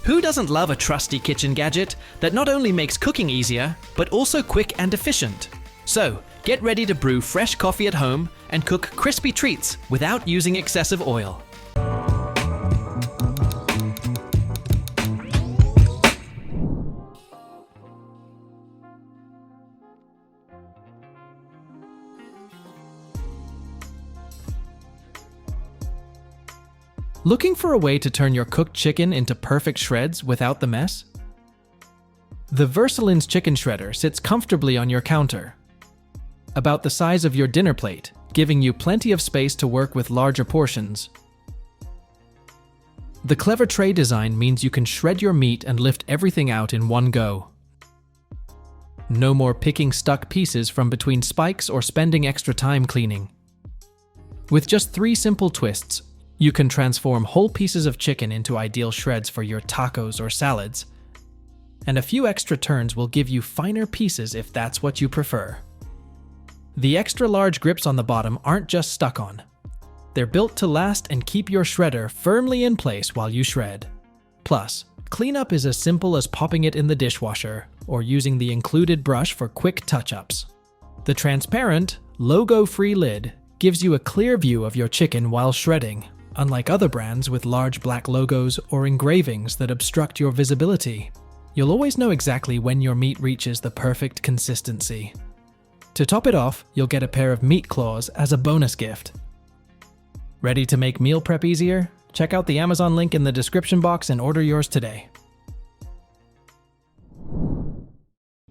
Who doesn't love a trusty kitchen gadget that not only makes cooking easier, but also quick and efficient? So, get ready to brew fresh coffee at home and cook crispy treats without using excessive oil. Looking for a way to turn your cooked chicken into perfect shreds without the mess? The Versalines chicken shredder sits comfortably on your counter, about the size of your dinner plate, giving you plenty of space to work with larger portions. The clever tray design means you can shred your meat and lift everything out in one go. No more picking stuck pieces from between spikes or spending extra time cleaning. With just 3 simple twists, you can transform whole pieces of chicken into ideal shreds for your tacos or salads, and a few extra turns will give you finer pieces if that's what you prefer. The extra large grips on the bottom aren't just stuck on. They're built to last and keep your shredder firmly in place while you shred. Plus, cleanup is as simple as popping it in the dishwasher or using the included brush for quick touch-ups. The transparent, logo-free lid gives you a clear view of your chicken while shredding, unlike other brands with large black logos or engravings that obstruct your visibility. You'll always know exactly when your meat reaches the perfect consistency. To top it off, you'll get a pair of meat claws as a bonus gift. Ready to make meal prep easier? Check out the Amazon link in the description box and order yours today.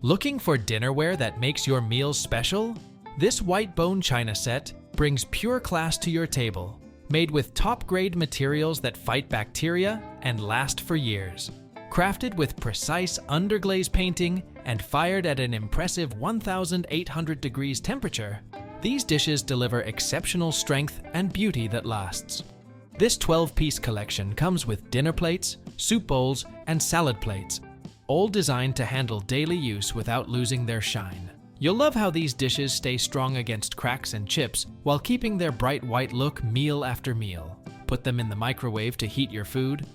Looking for dinnerware that makes your meals special? This white bone china set brings pure class to your table, made with top-grade materials that fight bacteria and last for years. Crafted with precise underglaze painting and fired at an impressive 1,800 degrees temperature, these dishes deliver exceptional strength and beauty that lasts. This 12-piece collection comes with dinner plates, soup bowls, and salad plates, all designed to handle daily use without losing their shine. You'll love how these dishes stay strong against cracks and chips while keeping their bright white look meal after meal. Put them in the microwave to heat your food,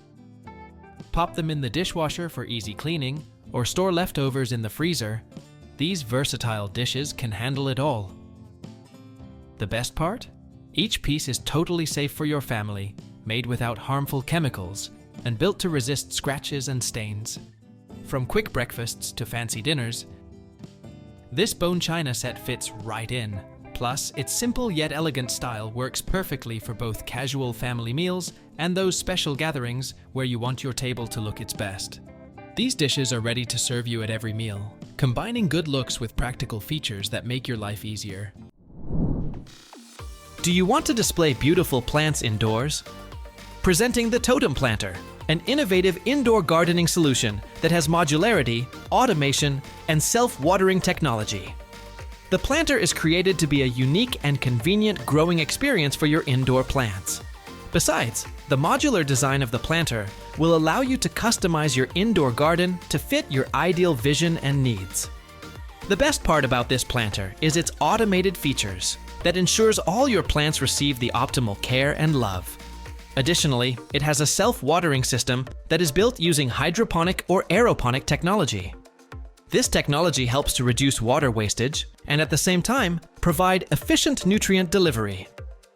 pop them in the dishwasher for easy cleaning, or store leftovers in the freezer. These versatile dishes can handle it all. The best part? Each piece is totally safe for your family, made without harmful chemicals, and built to resist scratches and stains. From quick breakfasts to fancy dinners, this bone china set fits right in. Plus, its simple yet elegant style works perfectly for both casual family meals and those special gatherings where you want your table to look its best. These dishes are ready to serve you at every meal, combining good looks with practical features that make your life easier. Do you want to display beautiful plants indoors? Presenting the Totem Planter, an innovative indoor gardening solution that has modularity, automation, and self-watering technology. The planter is created to be a unique and convenient growing experience for your indoor plants. Besides, the modular design of the planter will allow you to customize your indoor garden to fit your ideal vision and needs. The best part about this planter is its automated features that ensures all your plants receive the optimal care and love. Additionally, it has a self-watering system that is built using hydroponic or aeroponic technology. This technology helps to reduce water wastage and at the same time provide efficient nutrient delivery.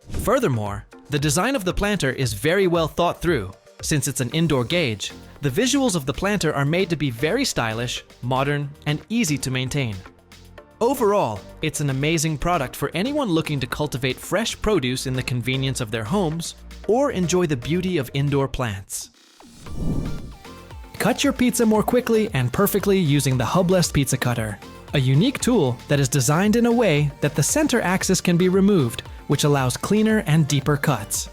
Furthermore, the design of the planter is very well thought through. Since it's an indoor gauge, the visuals of the planter are made to be very stylish, modern, and easy to maintain. Overall, it's an amazing product for anyone looking to cultivate fresh produce in the convenience of their homes or enjoy the beauty of indoor plants. Cut your pizza more quickly and perfectly using the hubless pizza cutter, a unique tool that is designed in a way that the center axis can be removed, which allows cleaner and deeper cuts.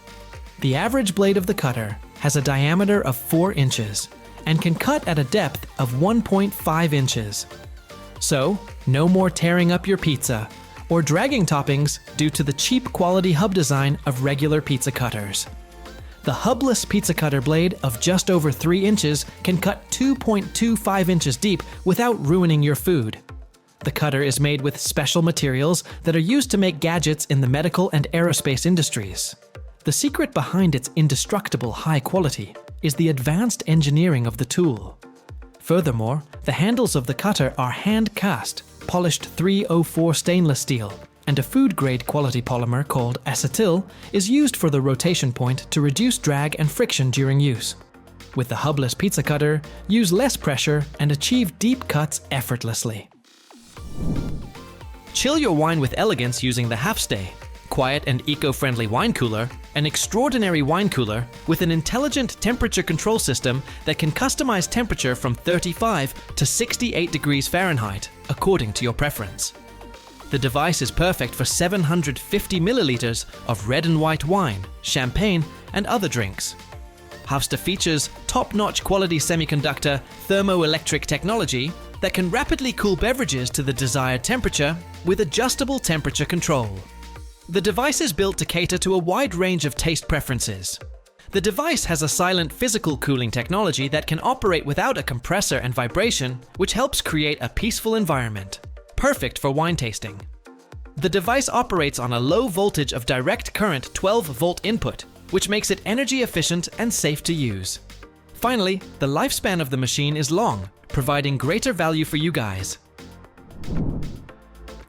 The average blade of the cutter has a diameter of 4 inches and can cut at a depth of 1.5 inches. So, no more tearing up your pizza or dragging toppings due to the cheap quality hub design of regular pizza cutters. The hubless pizza cutter blade of just over 3 inches can cut 2.25 inches deep without ruining your food. The cutter is made with special materials that are used to make gadgets in the medical and aerospace industries. The secret behind its indestructible high quality is the advanced engineering of the tool. Furthermore, the handles of the cutter are hand-cast, polished 304 stainless steel, and a food-grade quality polymer called acetyl is used for the rotation point to reduce drag and friction during use. With the hubless pizza cutter, use less pressure and achieve deep cuts effortlessly. Chill your wine with elegance using the half-stay, quiet and eco-friendly wine cooler, an extraordinary wine cooler with an intelligent temperature control system that can customize temperature from 35 to 68 degrees Fahrenheit, according to your preference. The device is perfect for 750 milliliters of red and white wine, champagne, and other drinks. Havsta features top-notch quality semiconductor thermoelectric technology that can rapidly cool beverages to the desired temperature with adjustable temperature control. The device is built to cater to a wide range of taste preferences. The device has a silent physical cooling technology that can operate without a compressor and vibration, which helps create a peaceful environment, perfect for wine tasting. The device operates on a low voltage of direct current 12-volt input, which makes it energy efficient and safe to use. Finally, the lifespan of the machine is long, providing greater value for you guys.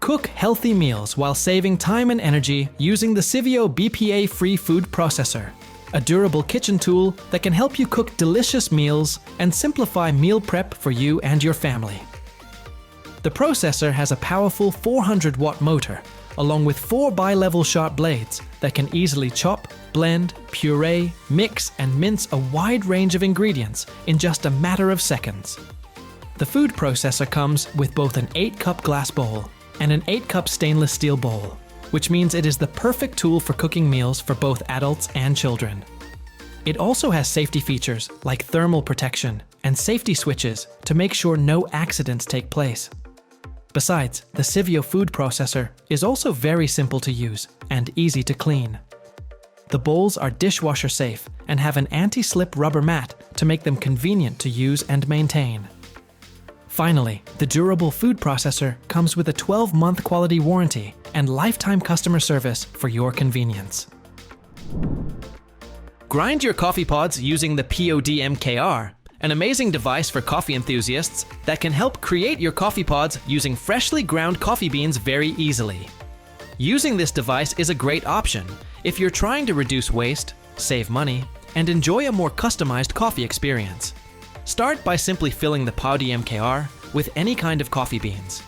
Cook healthy meals while saving time and energy using the Sivio BPA-free food processor, a durable kitchen tool that can help you cook delicious meals and simplify meal prep for you and your family. The processor has a powerful 400-watt motor, along with 4 bi-level sharp blades that can easily chop, blend, puree, mix, and mince a wide range of ingredients in just a matter of seconds. The food processor comes with both an 8-cup glass bowl and an 8-cup stainless steel bowl, which means it is the perfect tool for cooking meals for both adults and children. It also has safety features like thermal protection and safety switches to make sure no accidents take place. Besides, the Sivio food processor is also very simple to use and easy to clean. The bowls are dishwasher safe and have an anti-slip rubber mat to make them convenient to use and maintain. Finally, the durable food processor comes with a 12-month quality warranty and lifetime customer service for your convenience. Grind your coffee pods using the POD-MKR, an amazing device for coffee enthusiasts that can help create your coffee pods using freshly ground coffee beans very easily. Using this device is a great option if you're trying to reduce waste, save money, and enjoy a more customized coffee experience. Start by simply filling the POD-MKR with any kind of coffee beans.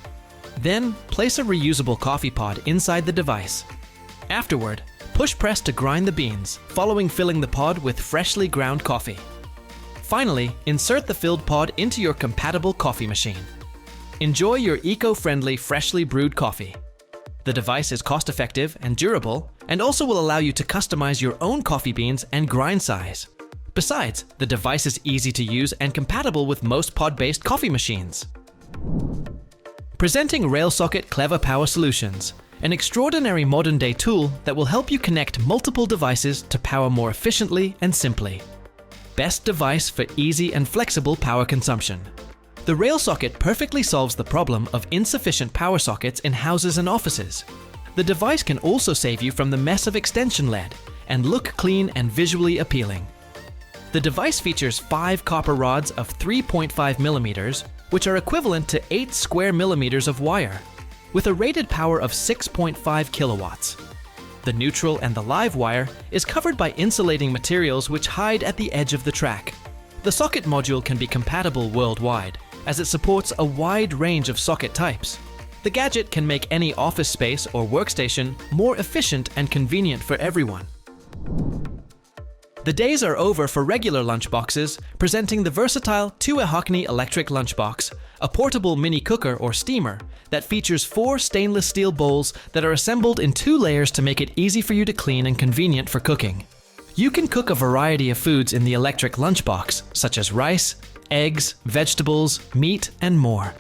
Then, place a reusable coffee pod inside the device. Afterward, push press to grind the beans, following filling the pod with freshly ground coffee. Finally, insert the filled pod into your compatible coffee machine. Enjoy your eco-friendly, freshly brewed coffee. The device is cost-effective and durable, and also will allow you to customize your own coffee beans and grind size. Besides, the device is easy to use and compatible with most pod-based coffee machines. Presenting RailSocket Clever Power Solutions, an extraordinary modern-day tool that will help you connect multiple devices to power more efficiently and simply. Best device for easy and flexible power consumption. The RailSocket perfectly solves the problem of insufficient power sockets in houses and offices. The device can also save you from the mess of extension lead and look clean and visually appealing. The device features 5 copper rods of 3.5 millimeters, which are equivalent to 8 square millimeters of wire, with a rated power of 6.5 kilowatts. The neutral and the live wire is covered by insulating materials which hide at the edge of the track. The socket module can be compatible worldwide, as it supports a wide range of socket types. The gadget can make any office space or workstation more efficient and convenient for everyone. The days are over for regular lunchboxes, presenting the versatile 2E electric lunchbox, a portable mini cooker or steamer that features 4 stainless steel bowls that are assembled in 2 layers to make it easy for you to clean and convenient for cooking. You can cook a variety of foods in the electric lunchbox, such as rice, eggs, vegetables, meat, and more.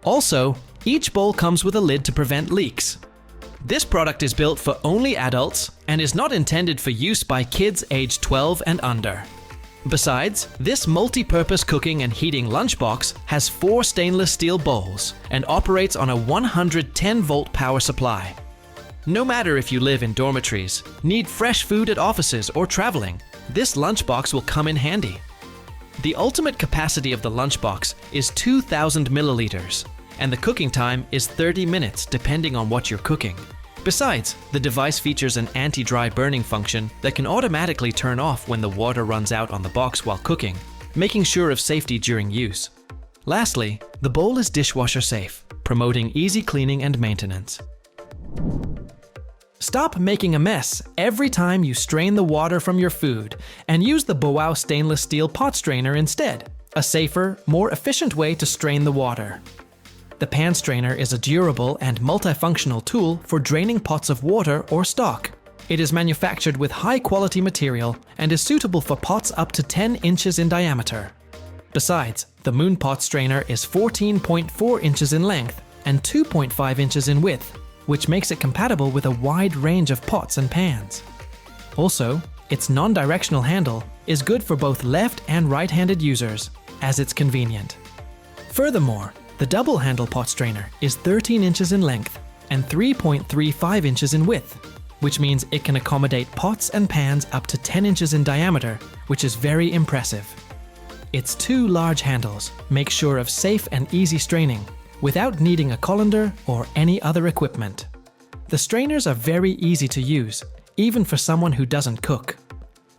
Also, each bowl comes with a lid to prevent leaks. This product is built for only adults and is not intended for use by kids aged 12 and under. Besides, this multi-purpose cooking and heating lunchbox has 4 stainless steel bowls and operates on a 110-volt power supply. No matter if you live in dormitories, need fresh food at offices, or traveling, this lunchbox will come in handy. The ultimate capacity of the lunchbox is 2,000 milliliters, and the cooking time is 30 minutes depending on what you're cooking. Besides, the device features an anti-dry burning function that can automatically turn off when the water runs out on the box while cooking, making sure of safety during use. Lastly, the bowl is dishwasher safe, promoting easy cleaning and maintenance. Stop making a mess every time you strain the water from your food and use the Boao stainless steel pot strainer instead, a safer, more efficient way to strain the water. The pan strainer is a durable and multifunctional tool for draining pots of water or stock. It is manufactured with high-quality material and is suitable for pots up to 10 inches in diameter. Besides, the Moon Pot strainer is 14.4 inches in length and 2.5 inches in width, which makes it compatible with a wide range of pots and pans. Also, its non-directional handle is good for both left and right-handed users, as it's convenient. Furthermore, the double handle pot strainer is 13 inches in length and 3.35 inches in width, which means it can accommodate pots and pans up to 10 inches in diameter, which is very impressive. Its two large handles make sure of safe and easy straining without needing a colander or any other equipment. The strainers are very easy to use, even for someone who doesn't cook.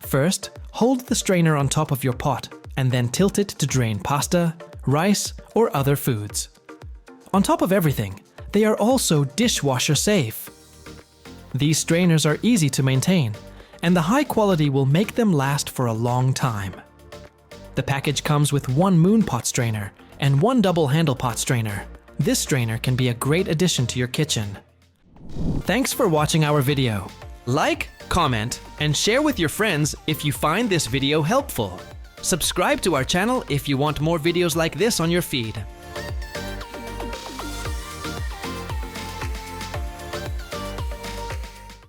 First, hold the strainer on top of your pot and then tilt it to drain pasta, rice, or other foods. On top of everything, they are also dishwasher safe. These strainers are easy to maintain, and the high quality will make them last for a long time. The package comes with one Moon Pot strainer and one double handle pot strainer. This strainer can be a great addition to your kitchen. Thanks for watching our video. Like, comment, and share with your friends if you find this video helpful. Subscribe to our channel if you want more videos like this on your feed.